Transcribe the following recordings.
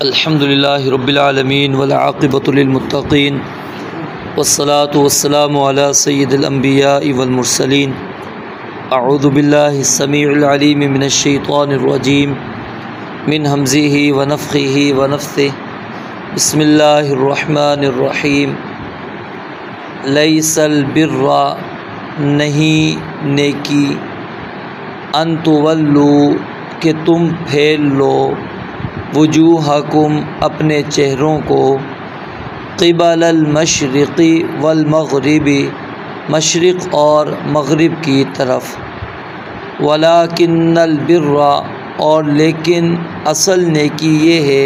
अल्हम्दुलिल्लाहि रब्बिल आलमीन वल आक़िबतु लिल मुत्तक़ीन वस्सलातु वस्सलामु अला सय्यिदिल अंबियाइ वल मुरसलीन। अऊज़ु बिल्लाहिस समीउल अलीम मिनश शैतानिर रजीम मिन हमज़िही व नफ़्ख़िही व नफ़्थिही। बिस्मिल्लाहिर रहमानिर रहीम। लैसल बिर्रा, नहीं नेकी, अन तुवल्लू, कि तुम फेर लो, वुजूहकुम, अपने चेहरों को, क़िबलल मशरिक़ी वल मग़रिबी, मशरिक़ और मग़रिब की तरफ। वलाकिन्नल बिर्रा, और लेकिन असल नेकी ये है,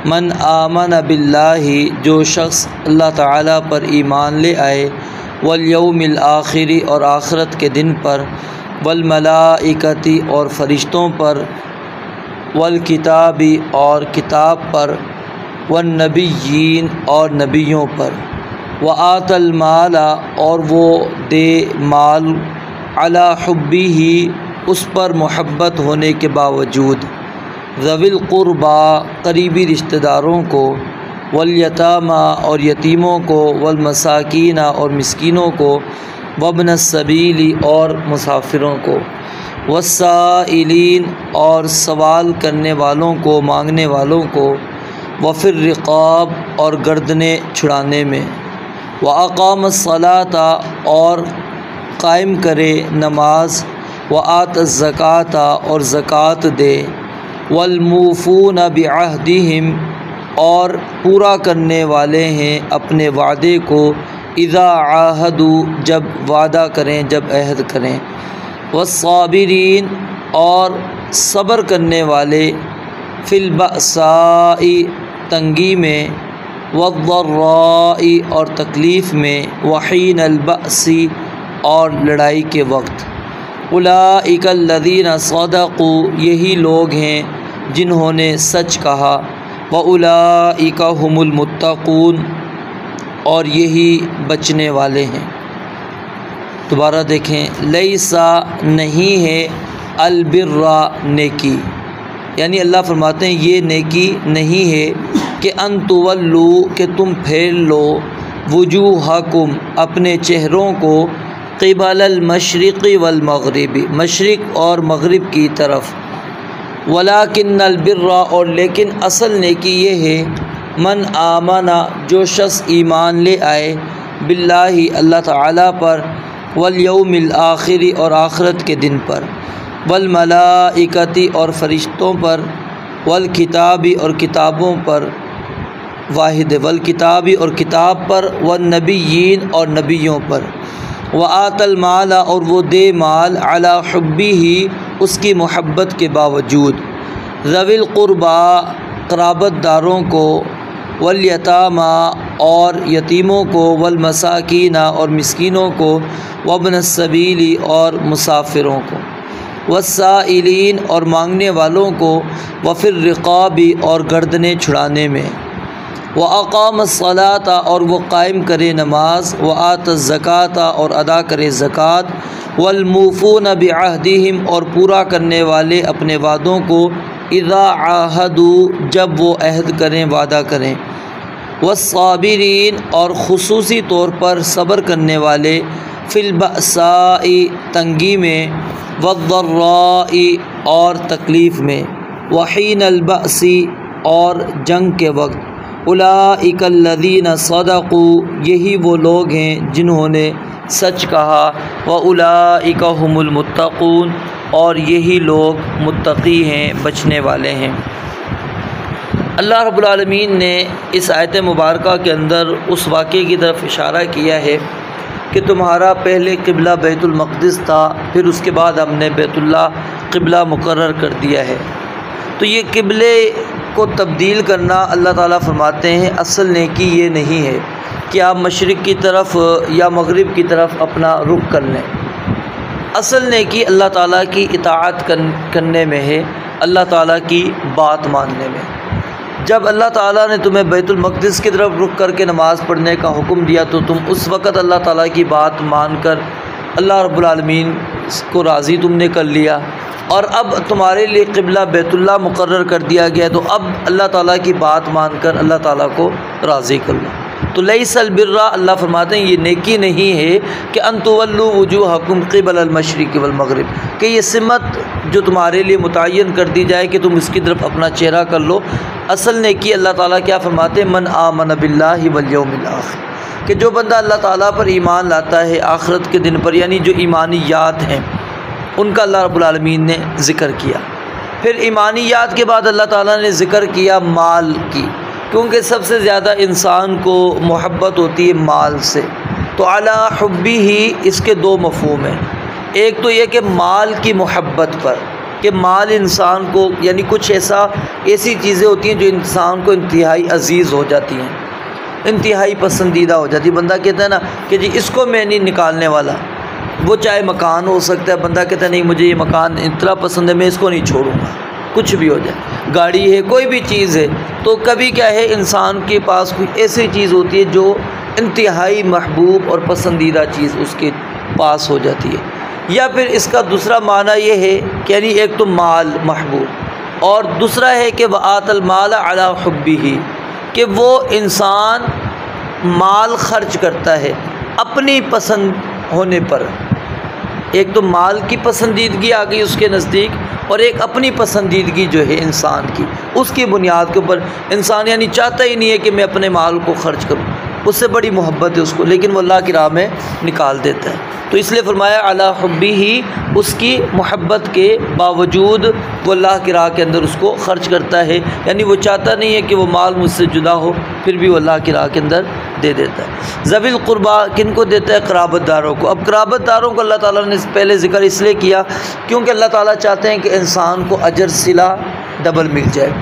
मन आमन बिल्लाहि, जो शख्स अल्लाह ताला पर ईमान ले आए, वल यौमिल आखिरी, और आखिरत के दिन पर, वल मलाइकती, और फ़रिश्तों पर, वल किताबी, और किताब पर, वन नबिय्यीन, और नबियों पर, व आतल माला, और वो दे माल, अला हुब्बिही, उस पर मोहब्बत होने के बावजूद, ज़विल क़ुरबा, करीबी रिश्तेदारों को, वल यतामा, और यतीमों को, वल मसाकीना, और मिस्कीनों को, वब्नस सबीली, और मुसाफिरों को, वस्साइलीन, और सवाल करने वालों को, मांगने वालों को, वफ़िर रिक़ाब, और गर्दने छुड़ाने में, व अक़ामस्सलाता, और कायम करे नमाज, व आतज़्ज़काता, और ज़कात दे, वल्मूफ़ून बिअहदिहिम, और पूरा करने वाले हैं अपने वादे को, इज़ा आहदू, जब वादा करें, जब अहद करें, वस्साबिरीन, और सब्र करने वाले, फिल बअसाई, तंगी में, वद्दर्राई, और तकलीफ़ में, वहीनल बअसी, और लड़ाई के वक्त। उलाइकल लज़ीना सदक़ू, यही लोग हैं जिन्होंने सच कहा, व उलाइका हुमुल मुत्तक़ून, और यही बचने वाले हैं। दोबारा देखें, लैसा, नहीं है, अल बिर्रा, नेकी, यानी अल्लाह फरमाते हैं ये नेकी नहीं है कि अन तुवल्लू, कि तुम फेर लो, वुजूहकुम, अपने चेहरों को, क़िबलल मशरिक़ी वल मग़रिबी, मशरिक़ और मग़रिब की तरफ। वलाकिन्नल बिर्रा, और लेकिन असल नेकी ये है, मन आमना, जो शख्स ईमान ले आए, बिल्लाहि, अल्लाह ताला पर, वल यौमिल आखिरी, और आखिरत के दिन पर, वल मलाइकती, और फ़रिश्तों पर, वल किताबी, और किताबों पर, वाहिद वल किताबी, और किताब पर, वन नबिय्यीन, और नबियों पर, व आतल माला, और वो दे माल, अला हुब्बिही, उसकी मोहब्बत के बावजूद, ज़विल क़ुरबा, क़राबतदारों को, वल यतामा, और यतीमों को, वल मसाकीना, और मिस्कीनों को, वब्नस सबीली, और मुसाफिरों को, वस्साइलीन, और मांगने वालों को, वफ़िर रिक़ाबी, और गर्दने छुड़ाने में, व अक़ामस्सलाता, और वो कायम करे नमाज, व आतज़्ज़काता, और अदा करे ज़कात, वल्मूफ़ून बिअहदिहिम, और पूरा करने वाले अपने वादों को, इज़ा आहदू, जब वो अहद करें, वादा करें, वस्साबिरीन, और ख़ुसूसी तौर पर सब्र करने वाले, फिल बअसाई, तंगी में, वद्दर्राई, और तकलीफ़ में, वहीनल बअसी, और जंग के वक्त। उलाइकल लज़ीना सदक़ू, यही वो लोग हैं जिन्होंने सच कहा, व उलाइका हुमुल मुत्तक़ून, और यही लोग मुत्तक़ी हैं, बचने वाले हैं। अल्लाह रब्बुल आलमीन ने इस आयत मुबारका के अंदर उस वाक़े की तरफ इशारा किया है कि तुम्हारा पहले क़िबला बैतुल मक़दिस था, फिर उसके बाद हमने बैतुल्लाह क़िबला मुक़र्रर कर दिया है। तो ये क़िबले को तब्दील करना, अल्लाह ताला फरमाते हैं असल नेकी ये नहीं है कि आप मशरिक़ की तरफ या मग़रिब की तरफ अपना रुख कर लें। असल नेकी अल्लाह ताला की इताअत करने में है, अल्लाह ताला की बात मानने में। जब अल्लाह ताला ने तुम्हें बैतुल मक़दिस की तरफ रुख करके नमाज़ पढ़ने का हुक्म दिया, तो तुम उस वक़्त अल्लाह ताला की बात मानकर अल्लाह रब्बुल आलमीन को राज़ी तुमने कर लिया, और अब तुम्हारे लिए क़िबला बैतुल्लाह मुकर्रर कर दिया गया, तो अब अल्लाह ताला की बात मानकर अल्लाह ताला को राज़ी कर लो। तो लैसल बिर्रा, अल्लाह फरमाते हैं ये नेकी नहीं है कि अन तुवल्लू वुजूहकुम क़िबल मशरिक़ वल मग़रिब, कि ये सिमत जो तुम्हारे लिए मुतय्यन कर दी जाए कि तुम इसकी तरफ अपना चेहरा कर लो। असल नेकी अल्लाह ताला क्या फरमाते हैं, मन आमन बिल्लाहि वल यौमिल आखिर, कि जो बंदा अल्लाह ताला पर ईमान लाता है आखिरत के दिन पर, यानी जो ईमानियात हैं उनका अल्लाह रब्बुल आलमीन ने ज़िक्र किया। फिर ईमानियात के बाद अल्लाह ताला ने ज़िक्र किया माल की, क्योंकि सबसे ज़्यादा इंसान को मोहब्बत होती है माल से। तो अला हुब्बी ही इसके दो मफ़हूम हैं। एक तो ये कि माल की मोहब्बत पर, कि माल इंसान को, यानी कुछ ऐसी चीज़ें होती हैं जो इंसान को इंतहाई अज़ीज़ हो जाती हैं, इंतहाई पसंदीदा हो जाती है। बंदा कहता है ना कि जी इसको मैं नहीं निकालने वाला, वो चाहे मकान हो सकता है, बंदा कहता है नहीं मुझे ये मकान इतना पसंद है मैं इसको नहीं छोड़ूंगा, कुछ भी हो जाए, गाड़ी है कोई भी चीज़ है। तो कभी क्या है इंसान के पास कोई ऐसी चीज़ होती है जो इंतहाई महबूब और पसंदीदा चीज़ उसके पास हो जाती है। या फिर इसका दूसरा माना ये है कि यानी एक तो माल महबूब, और दूसरा है कि वआतल माल अला हुब्बिही, कि वो इंसान माल खर्च करता है अपनी पसंद होने पर। एक तो माल की पसंदीदगी आ गई उसके नज़दीक, और एक अपनी पसंदीदगी जो है इंसान की, उसकी बुनियाद के ऊपर इंसान यानी चाहता ही नहीं है कि मैं अपने माल को खर्च करूं, उससे बड़ी मोहब्बत है उसको, लेकिन वो अल्लाह की राह में निकाल देता है। तो इसलिए फरमाया अला हुब्बी ही, उसकी मोहब्बत के बावजूद वो अल्लाह की राह के अंदर उसको ख़र्च करता है, यानी वो चाहता नहीं है कि वो माल मुझसे जुदा हो, फिर भी वो अल्लाह की राह के अंदर दे देता है। ज़विल क़ुरबा किन को देता है, क़राबतदारों को। अब क़राबतदारों को अल्लाह ताला ने पहले ज़िक्र इसलिए किया क्योंकि अल्लाह ताला चाहते हैं कि इंसान को अजर सिला डबल मिल जाए।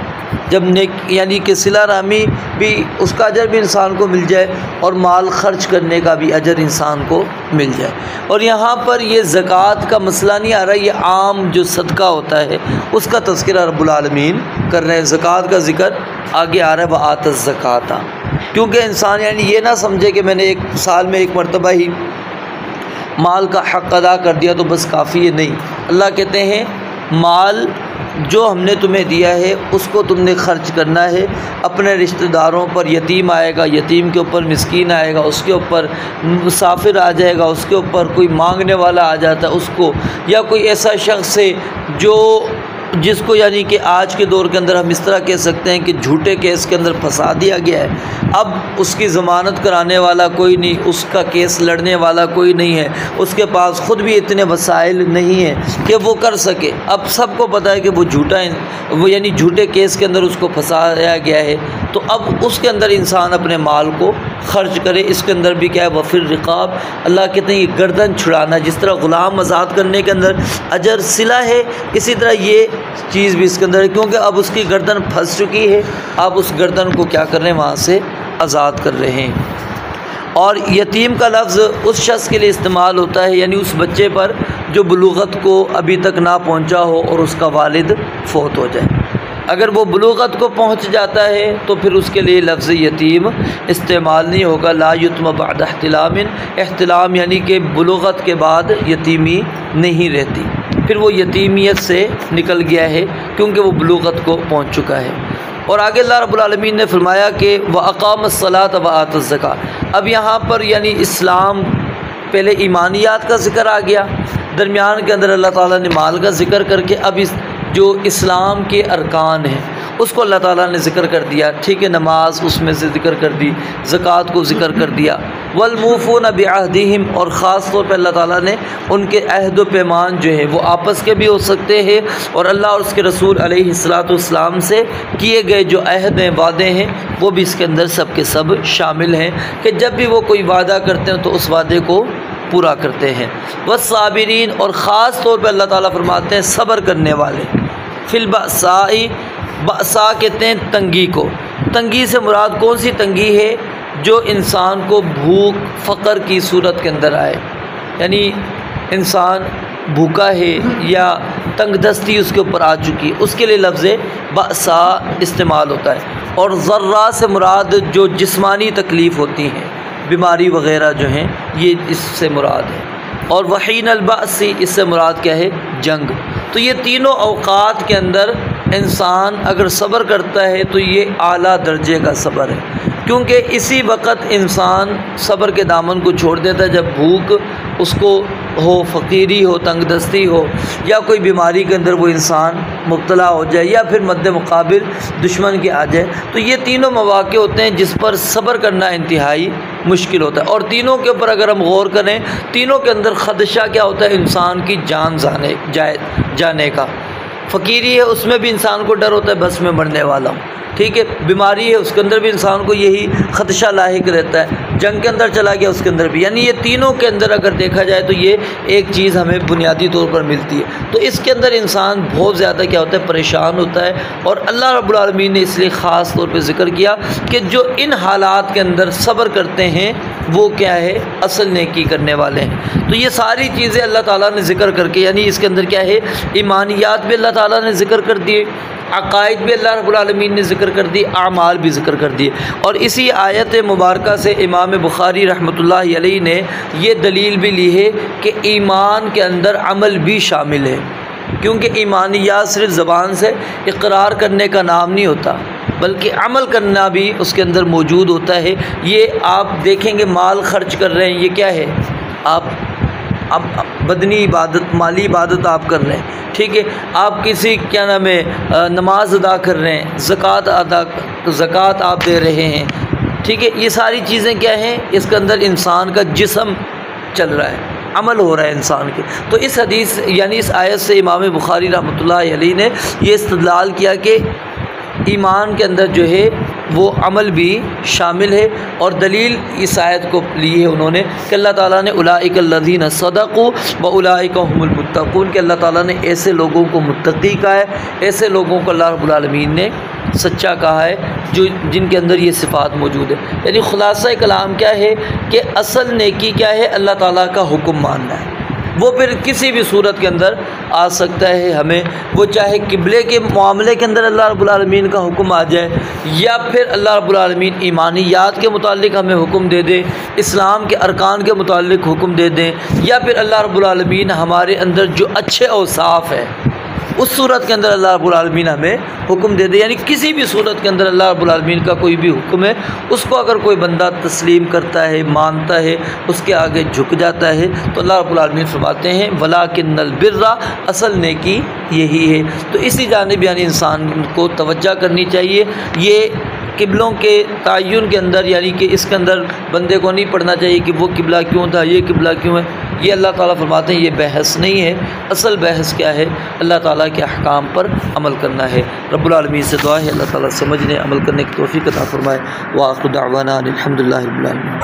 जब नेक यानी कि सिला रहमी भी, उसका अजर भी इंसान को मिल जाए और माल खर्च करने का भी अजर इंसान को मिल जाए। और यहाँ पर ये ज़कात का मसला नहीं आ रहा, ये आम जो सदका होता है उसका तज़किरा रब्बुल आलमीन कर रहे हैं। ज़कात का ज़िक्र आगे आ रहा है, वह आतज़ ज़काता, क्योंकि इंसान यानी ये ना समझे कि मैंने एक साल में एक मरतबा ही माल का हक़ अदा कर दिया तो बस काफ़ी है। नहीं, अल्लाह कहते हैं माल जो हमने तुम्हें दिया है उसको तुमने खर्च करना है अपने रिश्तेदारों पर। यतीम आएगा, यतीम के ऊपर मिस्कीन आएगा, उसके ऊपर मुसाफिर आ जाएगा, उसके ऊपर कोई मांगने वाला आ जाता है उसको, या कोई ऐसा शख्स है जो जिसको यानी कि आज के दौर के अंदर हम इस तरह कह सकते हैं कि झूठे केस के अंदर फंसा दिया गया है। अब उसकी ज़मानत कराने वाला कोई नहीं, उसका केस लड़ने वाला कोई नहीं है, उसके पास ख़ुद भी इतने वसाइल नहीं है कि वो कर सके। अब सबको पता है कि वो झूठा है, वो यानी झूठे केस के अंदर उसको फंसाया गया है, तो अब उसके अंदर इंसान अपने माल को खर्च करे। इसके अंदर भी क्या है, वफ़िर रिक़ाब, अल्लाह कहते हैं ये गर्दन छुड़ाना। जिस तरह ग़ुलाम आज़ाद करने के अंदर अजर सिला है, इसी तरह ये चीज़ भी इसके अंदर है, क्योंकि अब उसकी गर्दन फंस चुकी है, अब उस गर्दन को क्या कर रहे हैं, वहाँ से आज़ाद कर रहे हैं। और यतीम का लफ्ज़ उस शख्स के लिए इस्तेमाल होता है, यानी उस बच्चे पर जो बुलूगत को अभी तक ना पहुँचा हो और उसका वालिद फ़ौत हो जाए। अगर वो बुलूगत को पहुँच जाता है तो फिर उसके लिए लफ्ज़ यतीम इस्तेमाल नहीं होगा। ला युतम बाद एहतिलामिन, एहतिलाम यानी कि बुलूगत के बाद यतीमी नहीं रहती, फिर वो यतीमियत से निकल गया है क्योंकि वो बुलूगत को पहुँच चुका है। और आगे अल्लाह रब्बुल आलमीन ने फरमाया कि व अक़ामस्सलात व आतज़ ज़कात। अब यहाँ पर यानी इस्लाम, पहले ईमानियात का ज़िक्र आ गया, दरमियान के अंदर अल्लाह ताला ने माल का ज़िक्र करके अब इस जो इस्लाम के अरकान हैं उसको अल्लाह ताला ने ज़िक्र कर दिया। ठीक है, नमाज उसमें से ज़िक्र कर दी, ज़कात को ज़िक्र कर दिया। वलमूफ़ून बिअहदिहिम, और ख़ास तौर पर अल्लाह ताला ने उनके अहद व पैमान जो है वो आपस के भी हो सकते हैं और अल्लाह और उसके रसूल अलैहिस्सलाम से किए गए जो अहद हैं, वादे हैं, वो भी इसके अंदर सब के सब शामिल हैं कि जब भी वो कोई वादा करते हैं तो उस वादे को पूरा करते हैं। वस्साबिरीन, और ख़ास तौर पर अल्लाह ताला फरमाते हैं सब्र करने वाले। फिल बअसाई, बअसा कहते हैं तंगी को। तंगी से मुराद कौन सी तंगी है, जो इंसान को भूख फ़क़र की सूरत के अंदर आए, यानी इंसान भूखा है या तंगदस्ती उसके ऊपर आ चुकी है, उसके लिए लफ्ज़ बअसा इस्तेमाल होता है। और ज़र्रा से मुराद जो जिस्मानी तकलीफ़ होती हैं, बीमारी वग़ैरह जो हैं, ये इससे मुराद है। और वहीन अल-बअस, इससे मुराद क्या है? जंग। तो ये तीनों औक़ात के अंदर इंसान अगर सब्र करता है तो ये आला दर्जे का सब्र है, क्योंकि इसी वक्त इंसान सब्र के दामन को छोड़ देता है जब भूख उसको हो, फ़कीरी हो, तंगदस्ती हो, या कोई बीमारी के अंदर वो इंसान मुब्तला हो जाए, या फिर मद्दे मुकाबिल दुश्मन के आ जाए। तो ये तीनों मौक़े होते हैं जिस पर सब्र करना इंतहाई मुश्किल होता है। और तीनों के ऊपर अगर हम गौर करें, तीनों के अंदर ख़दशा क्या होता है? इंसान की जान जाने का। फ़कीरी है, उसमें भी इंसान को डर होता है बस में मरने वाला, ठीक है। बीमारी है, उसके अंदर भी इंसान को यही ख़दशा लाहिक रहता है। जंग के अंदर चला गया, उसके अंदर भी, यानी ये तीनों के अंदर अगर देखा जाए तो ये एक चीज़ हमें बुनियादी तौर पर मिलती है। तो इसके अंदर इंसान बहुत ज़्यादा क्या होता है? परेशान होता है। और अल्लाह रब्बुल आलमीन ने इसलिए ख़ास तौर पर ज़िक्र किया कि जो इन हालात के अंदर सब्र करते हैं वो क्या है? असल नेकी करने वाले हैं। तो ये सारी चीज़ें अल्लाह ताला ने ज़िक्र करके, यानी इसके अंदर क्या है? ईमानियात भी अल्लाह ताला ने ज़िक्र कर दिए, अक़ाइद भी अल्लाह रब्बुल आलमीन ने ज़िक्र कर दी, आमाल भी ज़िक्र कर दिए। और इसी आयत मुबारका से इमाम बुखारी रहमतुल्लाहि अलैहि ने ये दलील भी ली है कि ईमान के अंदर अमल भी शामिल है, क्योंकि ईमानियात सिर्फ ज़बान से इक़रार करने का नाम नहीं होता, बल्कि अमल करना भी उसके अंदर मौजूद होता है। ये आप देखेंगे, माल खर्च कर रहे हैं, ये क्या है? आप बदनी इबादत, माली इबादत आप कर रहे हैं, ठीक है। आप किसी क्या नाम है नमाज अदा कर रहे हैं, ज़कात आप दे रहे हैं, ठीक है। ये सारी चीज़ें क्या हैं? इसके अंदर इंसान का जिस्म चल रहा है, अमल हो रहा है इंसान के। तो इस हदीस यानी इस आयत से इमाम बुखारी रहमतुल्लाहि अलैहि ने ये इस्तदलाल किया कि ईमान के अंदर जो है वो अमल भी शामिल है। और दलील इस आयत को ली है उन्होंने कि अल्लाह ताला ने उलाइकल्लज़ीना सदक़ू व उलाइका हुमुल मुत्तक़ून, कि अल्लाह ताला ने ऐसे लोगों को मुत्तक़ी कहा है, ऐसे लोगों को अल्लाह रब्बुल आलमीन ने सच्चा कहा है, जो जिनके अंदर ये सिफ़ात मौजूद है। यानी खुलासा कलाम क्या है कि असल नेकी क्या है? अल्लाह ताला का हुक्म मानना है। वो फिर किसी भी सूरत के अंदर आ सकता है हमें, वो चाहे किबले के मामले के अंदर अल्लाह रब्बुल आलमीन का हुक्म आ जाए, या फिर अल्लाह रब्बुल आलमीन ईमानियात के मुतालिक हमें हुक्म दे दे, इस्लाम के अरकान के मुतालिक हुक्म दे दें, या फिर अल्लाह रब्बुल आलमीन हमारे अंदर जो अच्छे औसाफ़ है उस सूरत के अंदर अल्लाह रब्बुल आलमीन हमें हुक्म दे दे। यानी किसी भी सूरत के अंदर अल्लाह रब्बुल आलमीन का कोई भी हुक्म है, उसको अगर कोई बंदा तस्लीम करता है, मानता है, उसके आगे झुक जाता है, तो अल्लाह रब्बुल आलमीन फरमाते हैं वलाकिन्नल बिर्रा, असल नेकी यही है। तो इसी जानिब यानी इंसान को तवज्जो करनी चाहिए। ये किबलों के तयन के अंदर, यानी कि इसके अंदर बंदे को नहीं पढ़ना चाहिए कि वो किबला क्यों था, ये किबला क्यों है। ये अल्लाह ताला फरमाते हैं ये बहस नहीं है। असल बहस क्या है? अल्लाह ताला के अहकाम पर अमल करना है। रब्बुल आलमीन से दुआ है अल्लाह ताला समझने, अमल करने की तौफीक अता फरमाए। व आखिर दावाना अनिल हम्दुलिल्लाहि रब्बिल आलमीन।